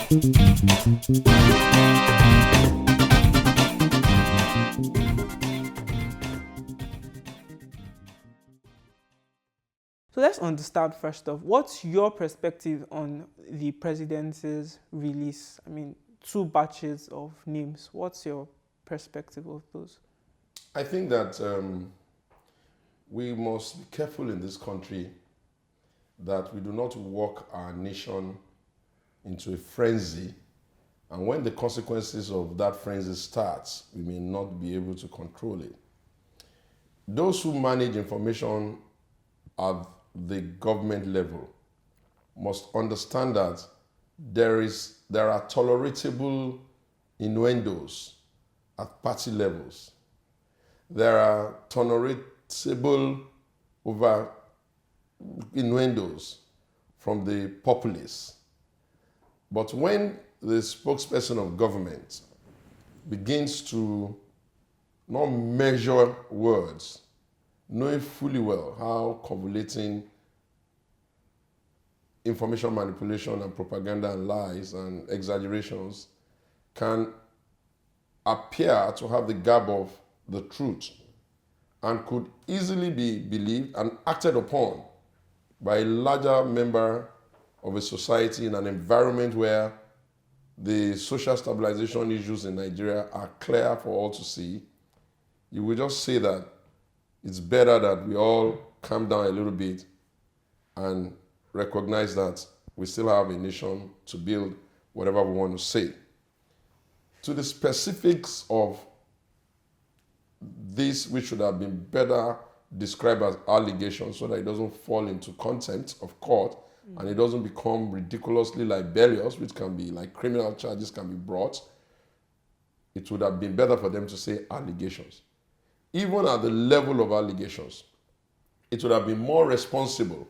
So let's understand first off, what's your perspective on the president's release? I mean, 2 batches of names. What's your perspective of those? I think that we must be careful in this country that we do not walk our nation into a frenzy, and when the consequences of that frenzy starts, we may not be able to control it. Those who manage information at the government level must understand that there are tolerable innuendos at party levels. There are tolerable over innuendos from the populace. But when the spokesperson of government begins to not measure words, knowing fully well how convoluting information manipulation and propaganda and lies and exaggerations can appear to have the garb of the truth and could easily be believed and acted upon by a larger member of a society in an environment where the social stabilization issues in Nigeria are clear for all to see, you will just say that it's better that we all calm down a little bit and recognize that we still have a nation to build whatever we want to say. To the specifics of this, which should have been better described as allegations so that it doesn't fall into contempt of court and it doesn't become ridiculously libelous, which can be like criminal charges can be brought, it would have been better for them to say allegations. Even at the level of allegations, it would have been more responsible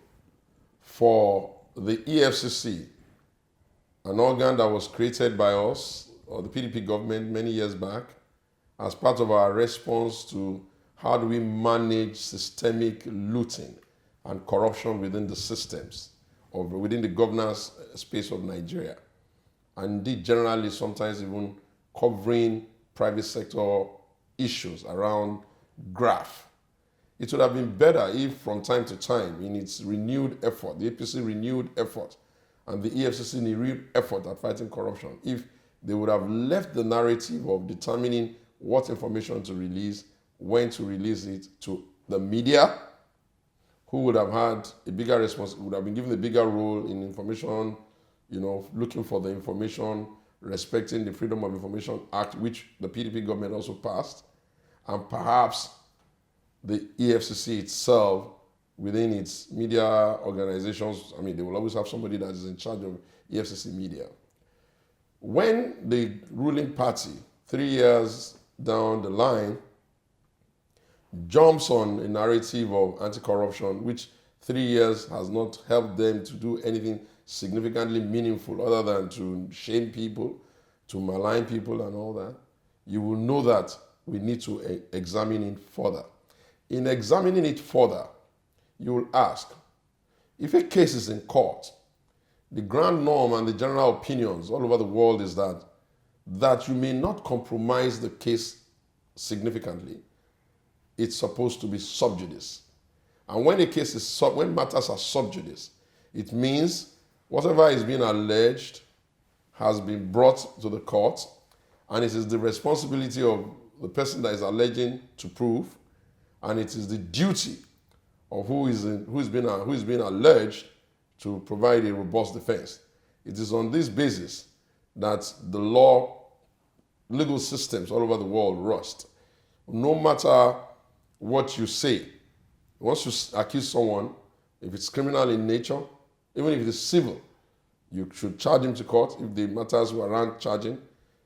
for the EFCC, an organ that was created by us, or the PDP government many years back, as part of our response to how do we manage systemic looting and corruption within the systems, or within the governance space of Nigeria. And indeed, generally, sometimes even covering private sector issues around graft. It would have been better if from time to time, in its renewed effort, the APC renewed effort, and the EFCC renewed effort at fighting corruption, if they would have left the narrative of determining what information to release, when to release it to the media, who would have had a bigger responsibility, would have been given a bigger role in information, looking for the information, respecting the Freedom of Information Act, which the PDP government also passed, and perhaps the EFCC itself, within its media organizations, they will always have somebody that is in charge of EFCC media. When the ruling party, 3 years down the line, jumps on a narrative of anti-corruption, which 3 years has not helped them to do anything significantly meaningful other than to shame people, to malign people and all that, you will know that we need to examine it further. In examining it further, you will ask, if a case is in court, the grand norm and the general opinions all over the world is that you may not compromise the case significantly. It's supposed to be sub judice. And when a case is when matters are sub judice, it means whatever is being alleged has been brought to the court, and it is the responsibility of the person that is alleging to prove, and it is the duty of who is being alleged to provide a robust defense. It is on this basis that the legal systems all over the world rust. No matter what you say, once you accuse someone, if it's criminal in nature, even if it is civil, you should charge him to court. If the matters were around charging,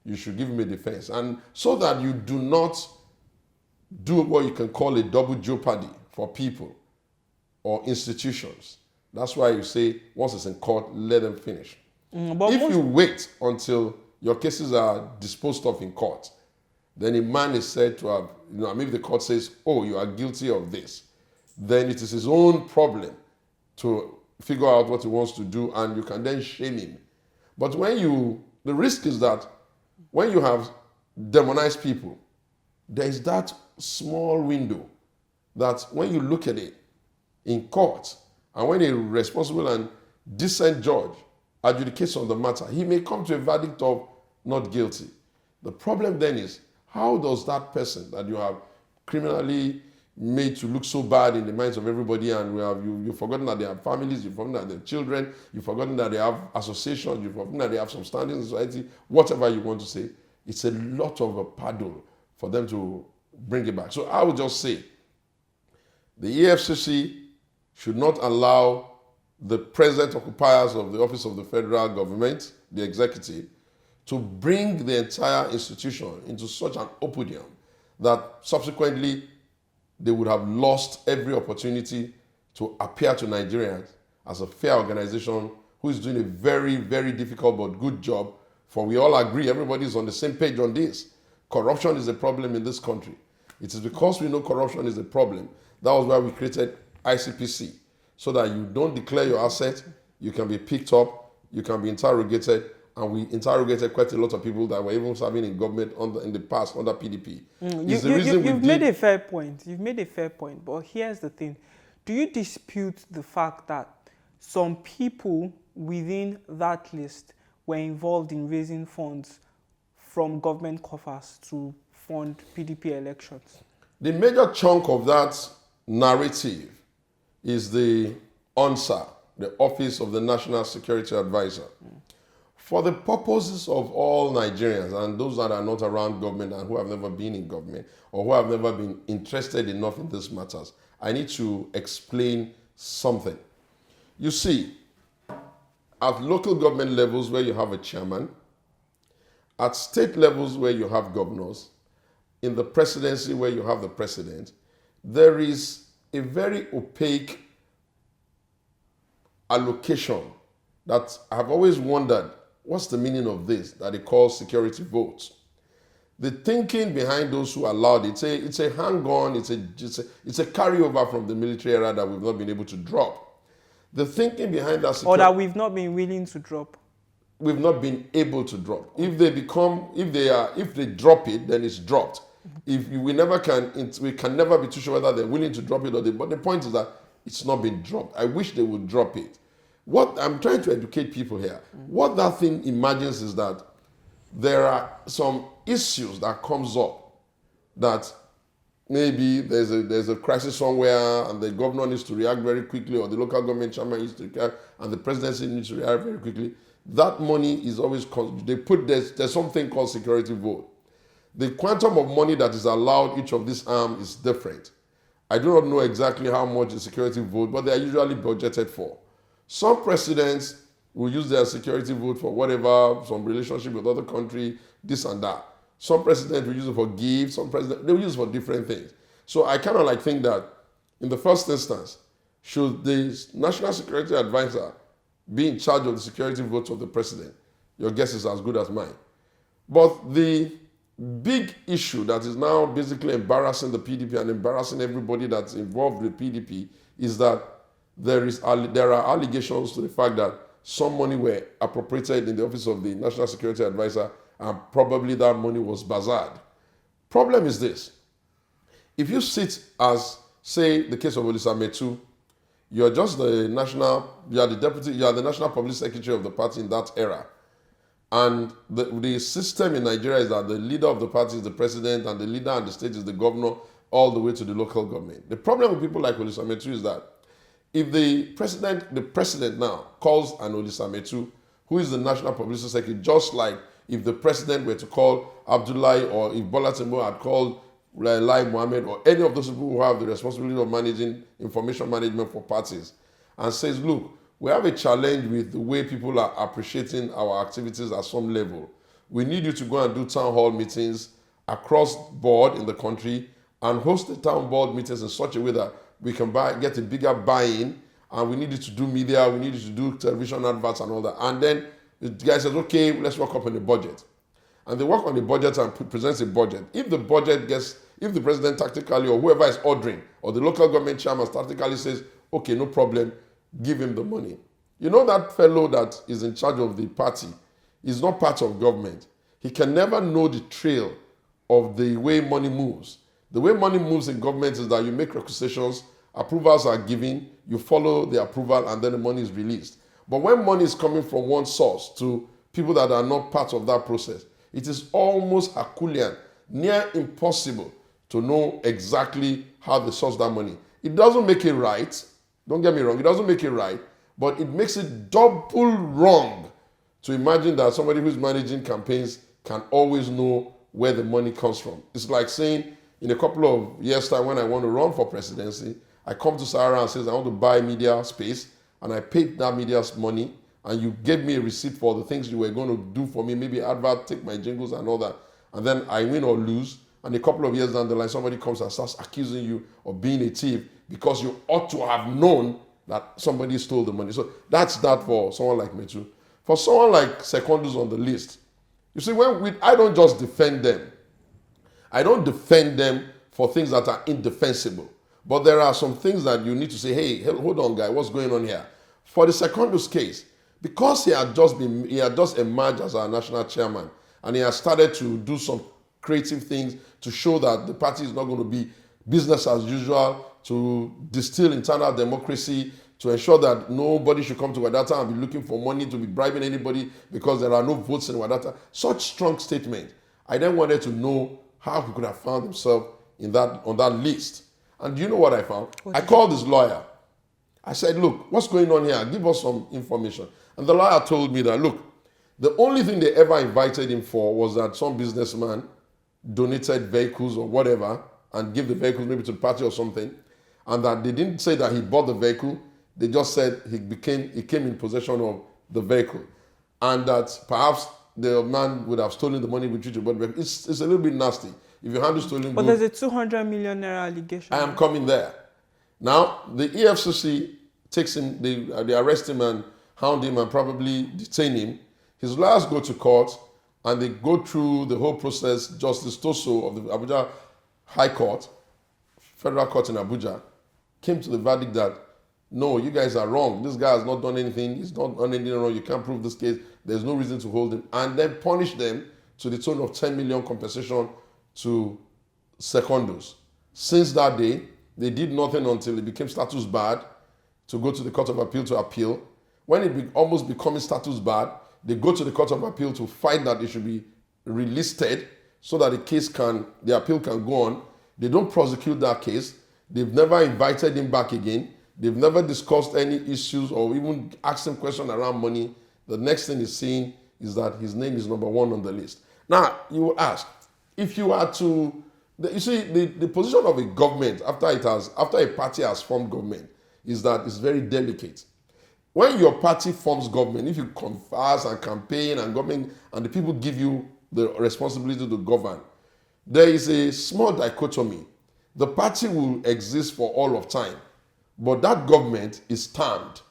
you should give him a defense. And so that you do not do what you can call a double jeopardy for people or institutions. That's why you say, once it's in court, let them finish. If you wait until your cases are disposed of in court, then a man is said to have, maybe the court says, oh, you are guilty of this. Then it is his own problem to figure out what he wants to do, and you can then shame him. But the risk is that when you have demonized people, there is that small window that when you look at it in court, and when a responsible and decent judge adjudicates on the matter, he may come to a verdict of not guilty. The problem then is, how does that person that you have criminally made to look so bad in the minds of everybody, and you've forgotten that they have families, you've forgotten that they have children, you've forgotten that they have associations, you've forgotten that they have some standing in society, whatever you want to say, it's a lot of a paddle for them to bring it back. So I would just say, the EFCC should not allow the present occupiers of the office of the federal government, the executive, to bring the entire institution into such an odium that subsequently they would have lost every opportunity to appear to Nigerians as a fair organization who is doing a very, very difficult but good job. For we all agree, everybody is on the same page on this. Corruption is a problem in this country. It is because we know corruption is a problem. That was why we created ICPC, so that you don't declare your asset, you can be picked up, you can be interrogated, and we interrogated quite a lot of people that were even serving in government in the past under PDP. You've made a fair point. You've made a fair point. But here's the thing. Do you dispute the fact that some people within that list were involved in raising funds from government coffers to fund PDP elections? The major chunk of that narrative is the ONSA, the Office of the National Security Advisor. For the purposes of all Nigerians and those that are not around government and who have never been in government or who have never been interested enough in these matters, I need to explain something. You see, at local government levels where you have a chairman, at state levels where you have governors, in the presidency where you have the president, there is a very opaque allocation that I've always wondered, what's the meaning of this that they call security votes? The thinking behind those who allowed it, it's a hang-on, it's a carryover from the military era that we've not been able to drop. The thinking behind that or that we've not been willing to drop. We've not been able to drop. If they drop it, then it's dropped. We can never be too sure whether they're willing to drop it or but the point is that it's not been dropped. I wish they would drop it. What I'm trying to educate people here, what that thing imagines is that there are some issues that comes up that maybe there's a crisis somewhere and the governor needs to react very quickly, or the local government chairman needs to react and the presidency needs to react very quickly. That money is always, there's something called security vote. The quantum of money that is allowed each of these arms is different. I do not know exactly how much the security vote, but they are usually budgeted for. Some presidents will use their security vote for whatever, some relationship with other country, this and that. Some presidents will use it for gifts, some presidents, they will use it for different things. So I kind of think that in the first instance, should the National Security Advisor be in charge of the security votes of the president? Your guess is as good as mine. But the big issue that is now basically embarrassing the PDP and embarrassing everybody that's involved with PDP is that there are allegations to the fact that some money were appropriated in the office of the National Security Advisor and probably that money was bazared. Problem is this. If you sit as, say, the case of Olisa Metu, you're just the National Public Secretary of the party in that era. And the system in Nigeria is that the leader of the party is the president and the leader and the state is the governor all the way to the local government. The problem with people like Olisa Metu is that if the president now calls an Olisa Metu, who is the National Publicity Secretary, just like if the president were to call Abdullahi or if Bola Tinubu had called Lai Mohammed or any of those people who have the responsibility of managing information management for parties and says, look, we have a challenge with the way people are appreciating our activities at some level. We need you to go and do town hall meetings across board in the country and host the town board meetings in such a way that we can get a bigger buy-in, and we need you to do media, we need you to do television adverts and all that. And then the guy says, okay, let's work up on the budget. And they work on the budget and presents a budget. If the president tactically or whoever is ordering, or the local government chairman tactically says, okay, no problem, give him the money. You know that fellow that is in charge of the party He's not part of government. He can never know the trail of the way money moves. The way money moves in government is that you make requisitions, approvals are given, you follow the approval, and then the money is released. But when money is coming from one source to people that are not part of that process, it is almost Herculean, near impossible to know exactly how they source that money. It doesn't make it right. Don't get me wrong. It doesn't make it right, but it makes it double wrong to imagine that somebody who's managing campaigns can always know where the money comes from. It's like saying, in a couple of years' time, when I want to run for presidency, I come to Sahara and says, I want to buy media space, and I paid that media's money, and you gave me a receipt for the things you were going to do for me, maybe advert, take my jingles and all that, and then I win or lose, and a couple of years down the line, somebody comes and starts accusing you of being a thief because you ought to have known that somebody stole the money. So that's that for someone like me too. For someone like Secondus on the list, you see, I don't just defend them. I don't defend them for things that are indefensible. But there are some things that you need to say, hey, hold on, guy, what's going on here? For the Secondus case, because he had just emerged as our national chairman, and he has started to do some creative things to show that the party is not going to be business as usual, to distill internal democracy, to ensure that nobody should come to Wadata and be looking for money, to be bribing anybody because there are no votes in Wadata. Such strong statement. I then wanted to know how he could have found himself on that list. And do you know what I found? I called his lawyer. I said, look, what's going on here? Give us some information. And the lawyer told me that, look, the only thing they ever invited him for was that some businessman donated vehicles or whatever and gave the vehicles maybe to the party or something. And that they didn't say that he bought the vehicle. They just said he came in possession of the vehicle. And that perhaps the man would have stolen the money with which he bought the vehicle. It's a little bit nasty. If you handle stolen But goods, there's a 200 million naira allegation. I am coming there. Now, the EFCC takes him, they arrest him and hound him and probably detain him. His lawyers go to court and they go through the whole process. Justice Toso of the Abuja High Court, Federal Court in Abuja, came to the verdict that, no, you guys are wrong. This guy has not done anything. He's not done anything wrong. You can't prove this case. There's no reason to hold him. And then punish them to the tune of 10 million compensation to Secondus. Since that day, they did nothing until it became status bad to go to the Court of Appeal to appeal. When it almost becoming status bad, they go to the Court of Appeal to fight that it should be relisted so that the appeal can go on. They don't prosecute that case. They've never invited him back again. They've never discussed any issues or even asked him questions around money. The next thing he's seeing is that his name is number one on the list. Now, you will ask, if you are to, you see, the position of a government after a party has formed government is that it's very delicate. When your party forms government, if you converse and campaign and government and the people give you the responsibility to govern, there is a small dichotomy. The party will exist for all of time, but that government is termed.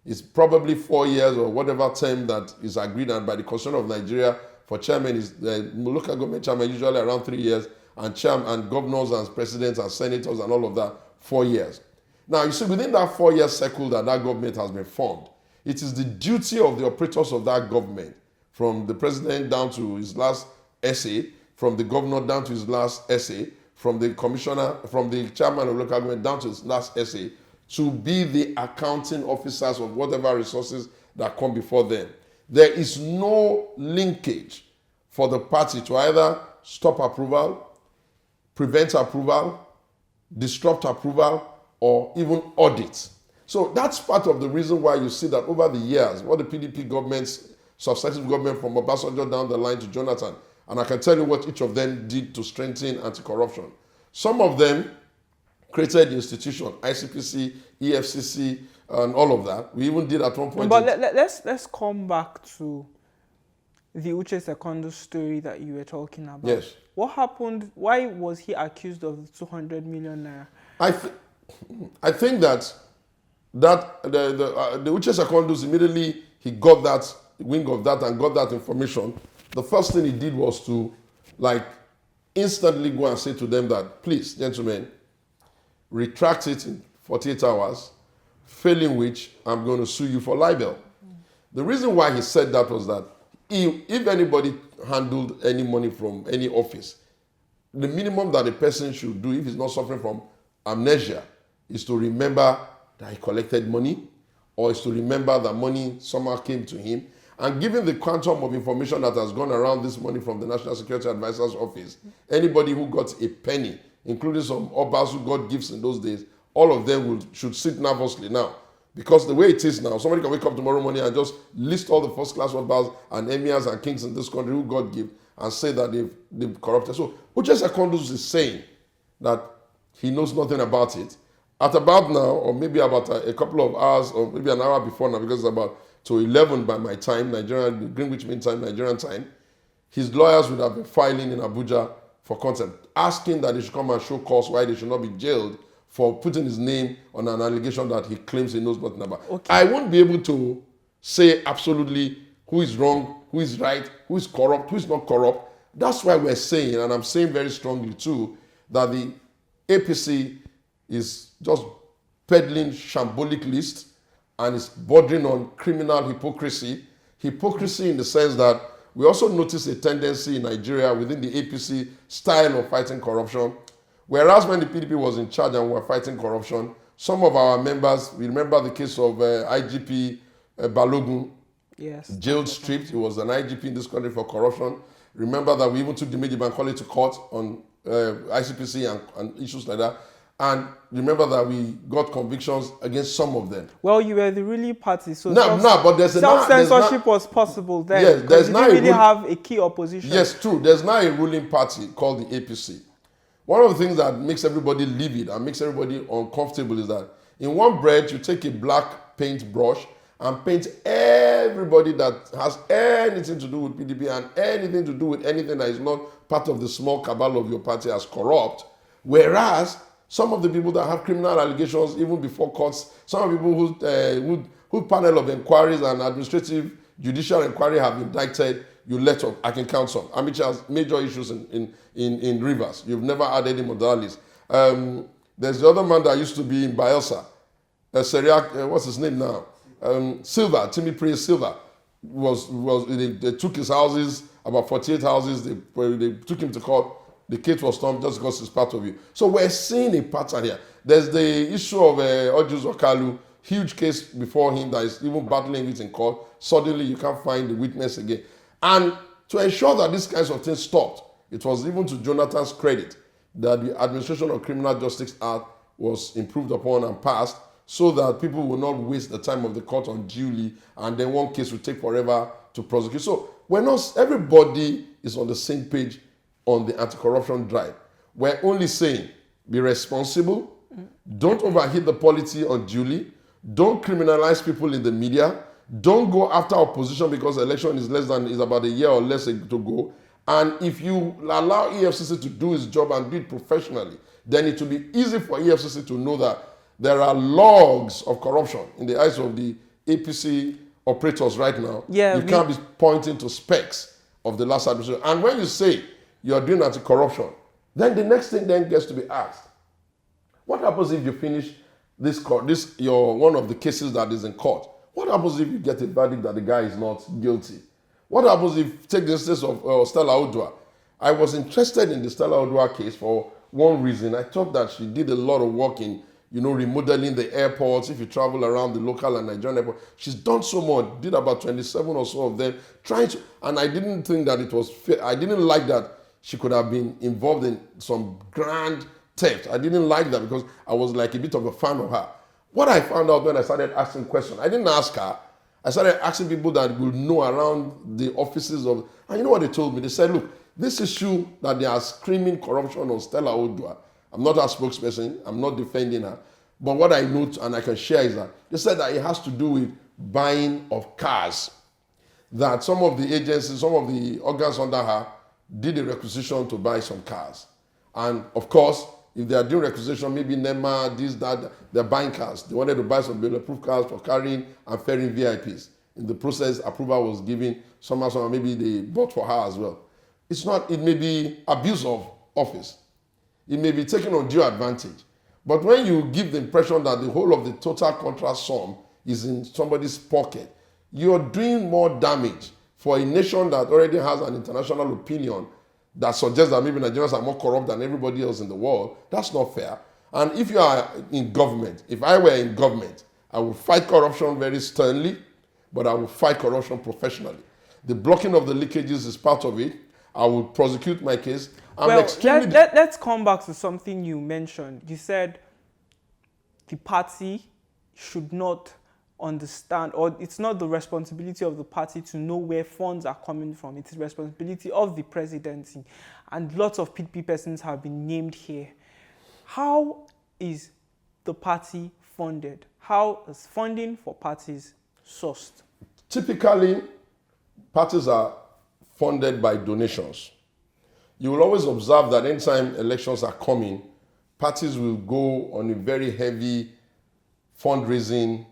It's probably 4 years or whatever term that is agreed on by the Constitution of Nigeria. For chairman, is the local government chairman usually around 3 years, and governors and presidents and senators and all of that 4 years. Now, you see, within that 4-year cycle that government has been formed, it is the duty of the operators of that government, from the president down to his last essay, from the governor down to his last essay, from the commissioner, from the chairman of local government down to his last essay, to be the accounting officers of whatever resources that come before them. There is no linkage for the party to either stop approval, prevent approval, disrupt approval, or even audit. So that's part of the reason why you see that over the years, what the PDP governments, successive government from Obasanjo down the line to Jonathan, and I can tell you what each of them did to strengthen anti-corruption. Some of them created the institution, ICPC, EFCC, and all of that. We even did at one point. But let's come back to the Uche Secondus story that you were talking about. Yes. What happened? Why was he accused of 200 million naira? I think that the Uche Secondus, immediately he got that wing of that and got that information, the first thing he did was to instantly go and say to them that, please, gentlemen, retract it in 48 hours, failing which I'm going to sue you for libel. The reason why he said that was that if anybody handled any money from any office, the minimum that a person should do if he's not suffering from amnesia is to remember that he collected money, or is to remember that money somehow came to him. And given the quantum of information that has gone around this money from the National Security Advisor's office, anybody who got a penny, including some obas who got gifts in those days, all of them should sit nervously now. Because the way it is now, somebody can wake up tomorrow morning and just list all the first-class obas and emirs and kings in this country who got gifts and say that they've corrupted. So Uche Secondus is saying that he knows nothing about it. At about now, or maybe about a couple of hours, or maybe an hour before now, because it's about to 11 by my time, Nigerian, Greenwich Mean Time, Nigerian time, his lawyers would have been filing in Abuja for contempt, asking that they should come and show cause why they should not be jailed for putting his name on an allegation that he claims he knows nothing about. Okay. I won't be able to say absolutely who is wrong, who is right, who is corrupt, who is not corrupt. That's why we're saying, and I'm saying very strongly too, that the APC is just peddling shambolic list and is bordering on criminal hypocrisy. Hypocrisy in the sense that we also notice a tendency in Nigeria within the APC style of fighting corruption. Whereas when the PDP was in charge and we were fighting corruption, some of our members, we remember the case of IGP Balogun, yes, jailed, stripped. He was an IGP in this country for corruption. Remember that we even took the Meji Bankole to court on ICPC and issues like that. And remember that we got convictions against some of them. Well, you were the ruling party, so but there's self-censorship was possible then. Yes, there's now really have a key opposition. Yes, true. There's now a ruling party called the APC. One of the things that makes everybody livid and makes everybody uncomfortable is that in one breath you take a black paint brush and paint everybody that has anything to do with PDP and anything to do with anything that is not part of the small cabal of your party as corrupt, whereas some of the people that have criminal allegations even before courts, some of the people who panel of inquiries and administrative judicial inquiry have indicted, you let up. I can count some. Amici has major issues in Rivers. You've never had any modalities. There's the other man that used to be in Bielsa, Seriac, what's his name now? Silva, Timmy Praise Silva. They took his houses, about 48 houses, they took him to court. The case was stormed just because it's part of you. So we're seeing a pattern here. There's the issue of Ojus Okalu, huge case before him that is even battling it in court. Suddenly you can't find the witness again. And to ensure that these kinds of things stopped, it was even to Jonathan's credit that the Administration of Criminal Justice Act was improved upon and passed so that people will not waste the time of the court unduly and then one case will take forever to prosecute. So everybody is on the same page on the anti-corruption drive. We're only saying, be responsible, don't overheat the polity unduly, don't criminalize people in the media, don't go after opposition because the election is about a year or less to go. And if you allow EFCC to do its job and do it professionally, then it will be easy for EFCC to know that there are logs of corruption in the eyes of the APC operators right now. Yeah, you can't be pointing to specs of the last administration. And when you say you're doing anti-corruption, then the next thing then gets to be asked. What happens if you finish one of the cases that is in court? What happens if you get a verdict that the guy is not guilty? What happens if, take the instance of Stella Odua? I was interested in the Stella Odua case for one reason. I thought that she did a lot of work in, remodeling the airports. If you travel around the local and Nigerian airport, she's done so much, did about 27 or so of them, and I didn't think that it was fair. I didn't like that she could have been involved in some grand theft. I didn't like that because I was like a bit of a fan of her. What I found out when I started asking questions, I didn't ask her. I started asking people that will know around the offices of, and you know what they told me? They said, look, this issue that they are screaming corruption on Stella Odua, I'm not her spokesperson, I'm not defending her, but what I know and I can share is that they said that it has to do with buying of cars. That some of the agencies, some of the organs under her did a requisition to buy some cars. And of course, if they are doing requisition, maybe NEMA, this, that, they're buying cars. They wanted to buy some bulletproof cars for carrying and ferrying VIPs. In the process, approval was given. Somehow, maybe they bought for her as well. It's not, it may be abuse of office. It may be taken undue advantage. But when you give the impression that the whole of the total contract sum is in somebody's pocket, you're doing more damage for a nation that already has an international opinion that suggests that maybe Nigerians are more corrupt than everybody else in the world, that's not fair. And if you are in government, if I were in government, I would fight corruption very sternly, but I would fight corruption professionally. The blocking of the leakages is part of it. I would prosecute my case. Let's come back to something you mentioned. You said the party should not understand, or it's not the responsibility of the party to know where funds are coming from. It is the responsibility of the presidency. And lots of PDP persons have been named here. How is the party funded? How is funding for parties sourced? Typically, parties are funded by donations. You will always observe that anytime elections are coming, parties will go on a very heavy fundraising,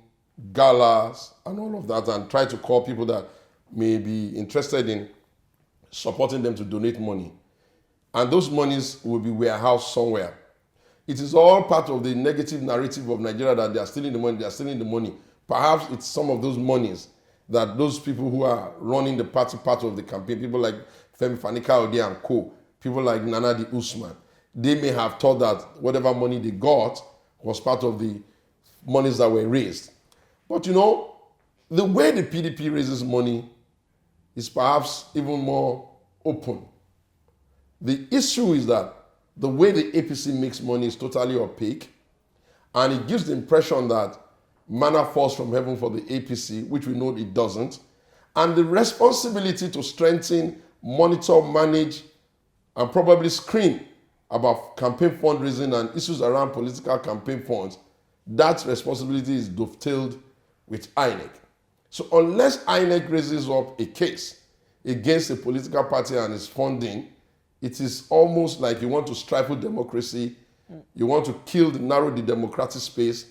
galas, and all of that, and try to call people that may be interested in supporting them to donate money. And those monies will be warehoused somewhere. It is all part of the negative narrative of Nigeria that they are stealing the money, they are stealing the money. Perhaps it's some of those monies that those people who are running the party part of the campaign, people like Femi Fani-Kayode and co, people like Nana Usman, they may have thought that whatever money they got was part of the monies that were raised. But you know, the way the PDP raises money is perhaps even more open. The issue is that the way the APC makes money is totally opaque, and it gives the impression that manna falls from heaven for the APC, which we know it doesn't. And the responsibility to strengthen, monitor, manage, and probably screen about campaign fundraising and issues around political campaign funds, that responsibility is dovetailed with INEC. So unless INEC raises up a case against a political party and its funding, it is almost like you want to stifle democracy, you want to narrow the democratic space,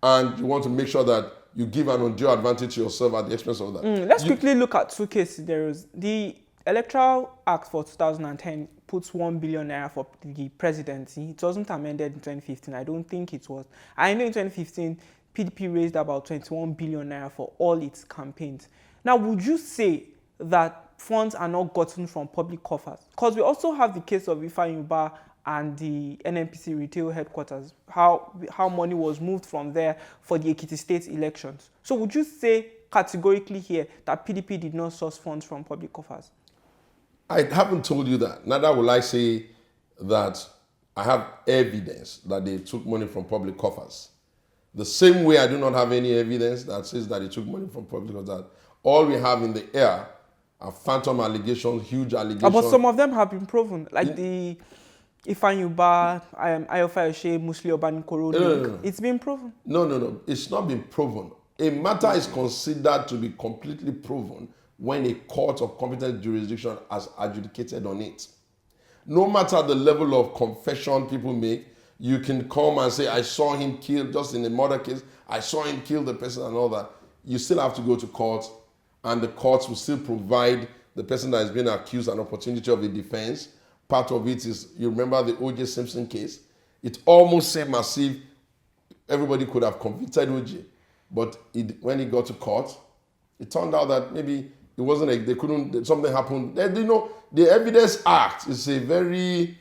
and you want to make sure that you give an undue advantage to yourself at the expense of that. Let's quickly look at two cases. There is the Electoral Act for 2010 puts 1 billion naira for the presidency. It wasn't amended in 2015. I don't think it was. I know in 2015, PDP raised about 21 billion naira for all its campaigns. Now, would you say that funds are not gotten from public coffers? Because we also have the case of Ifeanyi and the NNPC retail headquarters, how money was moved from there for the Ekiti state elections. So would you say categorically here that PDP did not source funds from public coffers? I haven't told you that. Neither will I say that I have evidence that they took money from public coffers. The same way I do not have any evidence that says that they took money from public coffers. All we have in the air are phantom allegations, huge allegations. But some of them have been proven, like the Ifeanyi Ayofayose, Musli Obanikoro link. No. It's been proven. No. It's not been proven. A matter is considered to be completely proven when a court of competent jurisdiction has adjudicated on it. No matter the level of confession people make, you can come and say, I saw him kill, just in a murder case, I saw him kill the person and all that. You still have to go to court, and the courts will still provide the person that is being accused an opportunity of a defense. Part of it is, you remember the O.J. Simpson case? It almost seemed as if everybody could have convicted O.J., but when he got to court, it turned out that maybe it wasn't, they couldn't, something happened. You know, the Evidence Act is a very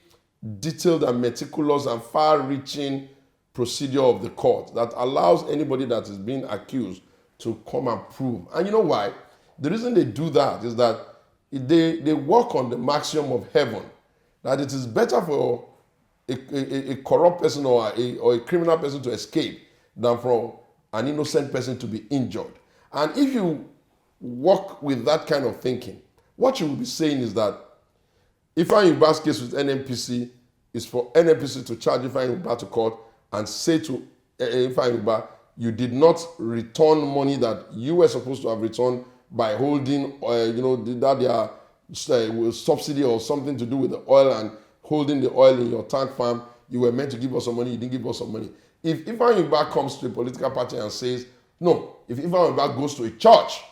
detailed and meticulous and far-reaching procedure of the court that allows anybody that is being accused to come and prove. And you know why? The reason they do that is that they work on the maximum of heaven, that it is better for a corrupt person or a criminal person to escape than for an innocent person to be injured. And if you work with that kind of thinking, what you will be saying is that Ifeanyi Uba's case with NNPC is for NNPC to charge Ifeanyi Uba to court and say to Ifeanyi Uba, you did not return money that you were supposed to have returned by holding, that their subsidy or something to do with the oil and holding the oil in your tank farm. You were meant to give us some money, you didn't give us some money. If Ifeanyi Uba comes to a political party and says, no, if Ifeanyi Uba goes to a church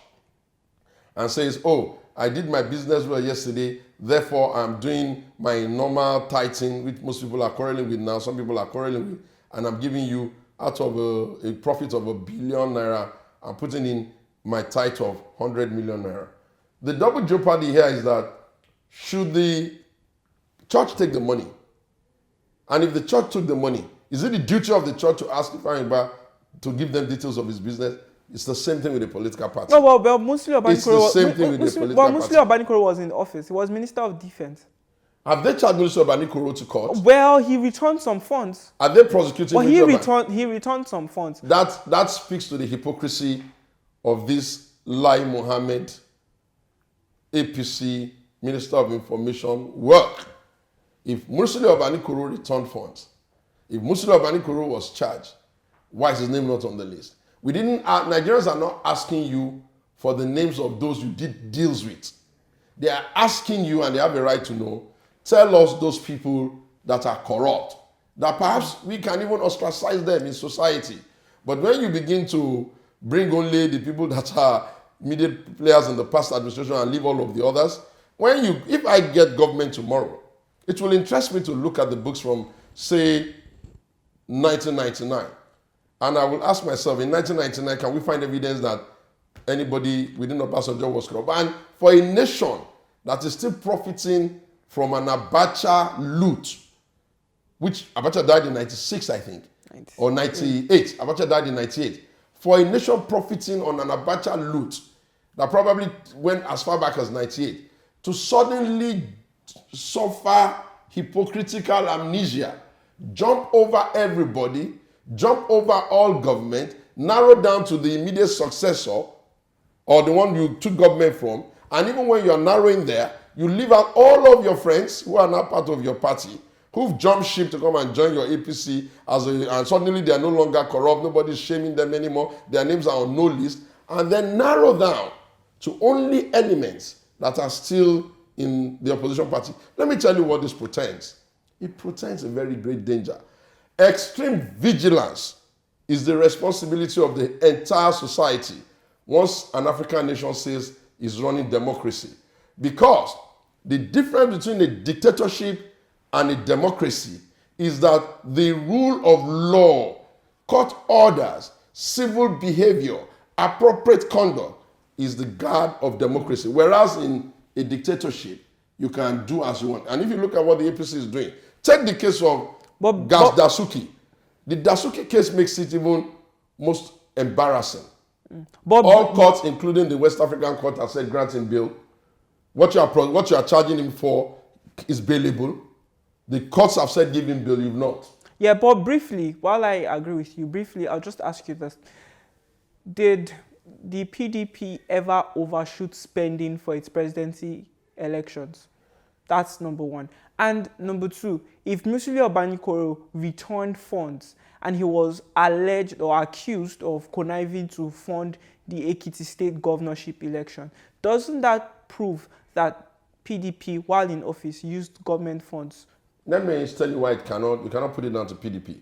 and says, oh, I did my business well yesterday, therefore I'm doing my normal tithing, which most people are quarreling with now, some people are quarreling with, and I'm giving you out of a profit of 1 billion naira, I'm putting in my tithe of 100 million naira. The double jeopardy here is that should the church take the money? And if the church took the money, is it the duty of the church to ask Ifeanyi to give them details of his business? It's the same thing with the political party. No, well, Musli Obanikoro was in office. He was Minister of Defense. Have they charged Musli Obanikoro to court? Well, he returned some funds. Are they prosecuting? Well, he returned some funds. That speaks to the hypocrisy of this Lai Mohammed, APC, Minister of Information work. If Musli Obanikoro returned funds, if Musli Obanikoro was charged, why is his name not on the list? Nigerians are not asking you for the names of those you did deals with. They are asking you, and they have a right to know, tell us those people that are corrupt, that perhaps we can even ostracize them in society. But when you begin to bring only the people that are immediate players in the past administration and leave all of the others, if I get government tomorrow, it will interest me to look at the books from, say, 1999. And I will ask myself, in 1999, can we find evidence that anybody within Obasanjo was corrupt? And for a nation that is still profiting from an Abacha loot, which Abacha died in 96, I think, 96. Or 98. Abacha died in 98. For a nation profiting on an Abacha loot that probably went as far back as 98, to suddenly suffer hypocritical amnesia, jump over everybody, jump over all government, narrow down to the immediate successor or the one you took government from, and even when you're narrowing there, you leave out all of your friends who are now part of your party, who've jumped ship to come and join your APC, and suddenly they are no longer corrupt, nobody's shaming them anymore, their names are on no list, and then narrow down to only elements that are still in the opposition party. Let me tell you what this portends. It portends a very great danger. Extreme vigilance is the responsibility of the entire society once an African nation says is running democracy. Because the difference between a dictatorship and a democracy is that the rule of law, court orders, civil behavior, appropriate conduct is the guard of democracy. Whereas in a dictatorship, you can do as you want. And if you look at what the APC is doing, take the case of Dasuki. The Dasuki case makes it even most embarrassing. All courts, including the West African court, have said granting bail. What you are charging him for is bailable. The courts have said give him bail, you've not. Yeah, but briefly, while I agree with you, I'll just ask you this. Did the PDP ever overshoot spending for its presidency elections? That's number one. And number two, if Musili Obanikoro returned funds and he was alleged or accused of conniving to fund the Ekiti state governorship election, doesn't that prove that PDP, while in office, used government funds? Let me tell you why you cannot put it down to PDP.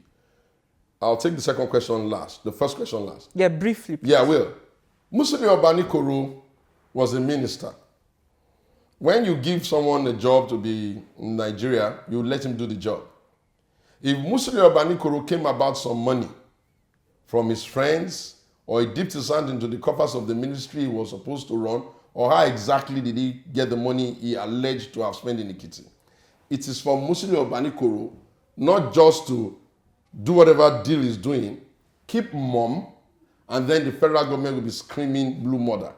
I'll take the second question last, the first question last. Yeah, briefly, please. Yeah, I will. Musili Obanikoro was a minister. When you give someone a job to be in Nigeria, you let him do the job. If Musili Obanikoro came about some money from his friends, or he dipped his hand into the coffers of the ministry he was supposed to run, or how exactly did he get the money he alleged to have spent in Ekiti? It is for Musili Obanikoro not just to do whatever deal he's doing, keep mum, and then the federal government will be screaming blue murder.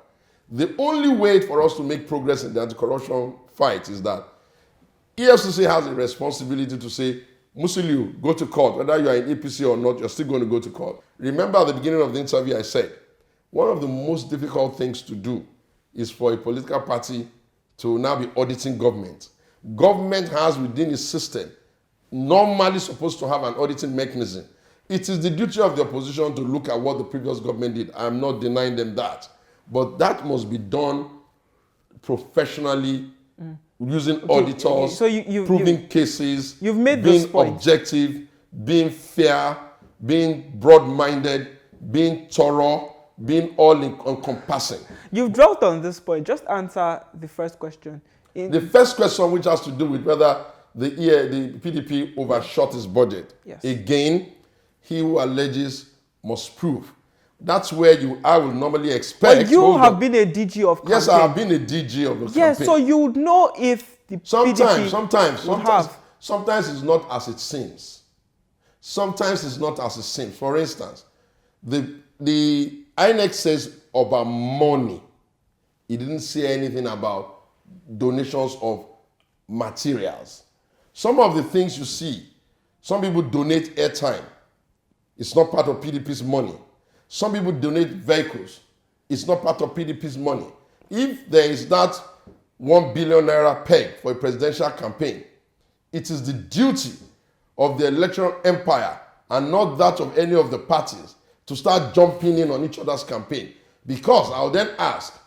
The only way for us to make progress in the anti-corruption fight is that EFCC has a responsibility to say, Musili, go to court. Whether you are in APC or not, you're still going to go to court. Remember at the beginning of the interview I said, one of the most difficult things to do is for a political party to now be auditing government. Government has within its system normally supposed to have an auditing mechanism. It is the duty of the opposition to look at what the previous government did. I am not denying them that. But that must be done professionally, using auditors, so proving cases, you've made being this point. Objective, being fair, being broad-minded, being thorough, being all-encompassing. You've dwelt on this point. Just answer the first question. The first question, which has to do with whether the PDP overshot its budget. Yes. Again, he who alleges must prove. That's where I will normally expect. But you have been a DG of campaign. Yes, I have been a DG of the campaign. Yes, so you would know if the PDP sometimes it's not as it seems. Sometimes it's not as it seems. For instance, the INEC says about money. It didn't say anything about donations of materials. Some of the things you see, some people donate airtime. It's not part of PDP's money. Some people donate vehicles. It's not part of PDP's money. If there is that 1 billion naira peg for a presidential campaign, it is the duty of the electoral empire and not that of any of the parties to start jumping in on each other's campaign. Because I'll then ask,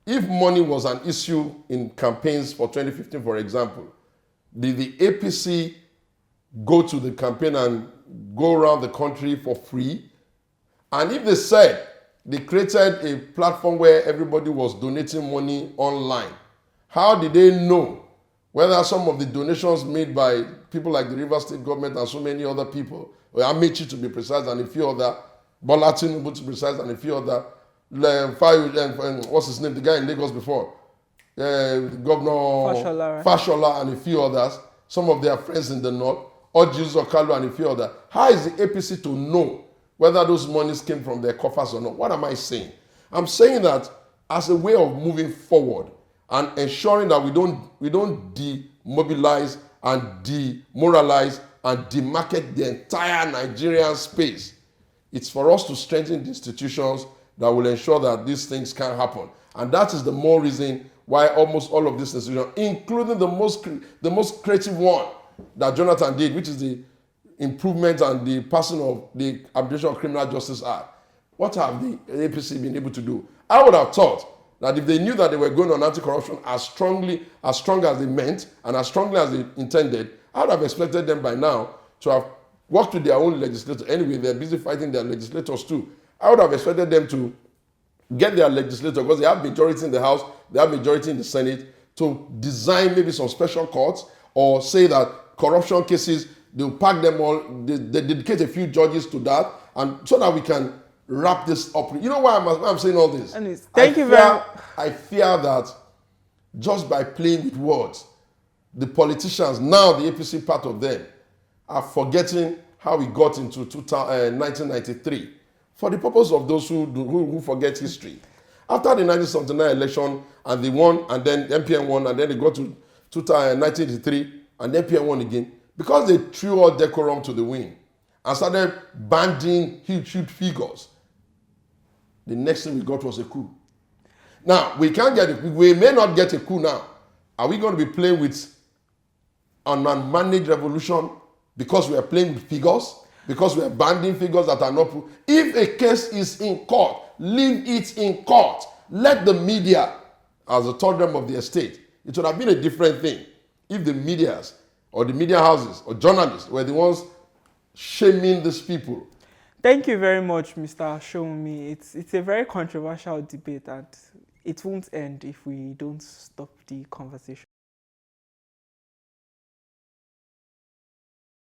if money was an issue in campaigns for 2015, for example, did the APC go to the campaign and go around the country for free? And if they said they created a platform where everybody was donating money online, how did they know whether some of the donations made by people like the Rivers State government and so many other people, or Amechi to be precise and a few other, Bola Tinubu to be precise and a few other, what's his name, the guy in Lagos before, Governor Fashola and a few others, some of their friends in the north, Ojus Okalu and a few others. How is the APC to know whether those monies came from their coffers or not? What am I saying? I'm saying that as a way of moving forward and ensuring that we don't demobilize and demoralize and demarket the entire Nigerian space. It's for us to strengthen the institutions that will ensure that these things can happen. And that is the more reason why almost all of these institutions, including the most creative one that Jonathan did, which is the improvement and the passing of the Abolition of Criminal Justice Act. What have the APC been able to do? I would have thought that if they knew that they were going on anti-corruption as strong as they meant and as strongly as they intended, I would have expected them by now to have worked with their own legislators. Anyway, they're busy fighting their legislators too. I would have expected them to get their legislator, because they have majority in the House, they have majority in the Senate, to design maybe some special courts or say that corruption cases, they'll pack them all, they dedicate a few judges to that, and so that we can wrap this up. You know why I'm saying all this? I fear that just by playing with words, the politicians, now the APC part of them, are forgetting how we got into 1993. For the purpose of those who forget history. After the 1979 election, and they won, and then MPN won, and then they got to 1983, and MPN won again, because they threw all decorum to the wind and started banding huge figures, the next thing we got was a coup. Now, we may not get a coup now. Are we going to be playing with an unmanaged revolution because we are playing with figures? Because we are banding figures that are not... If a case is in court, leave it in court. Let the media, as a third member of the estate, it would have been a different thing if the medias or the media houses or journalists were the ones shaming these people. Thank you very much, Mr. Sowunmi. It's a very controversial debate, and it won't end if we don't stop the conversation.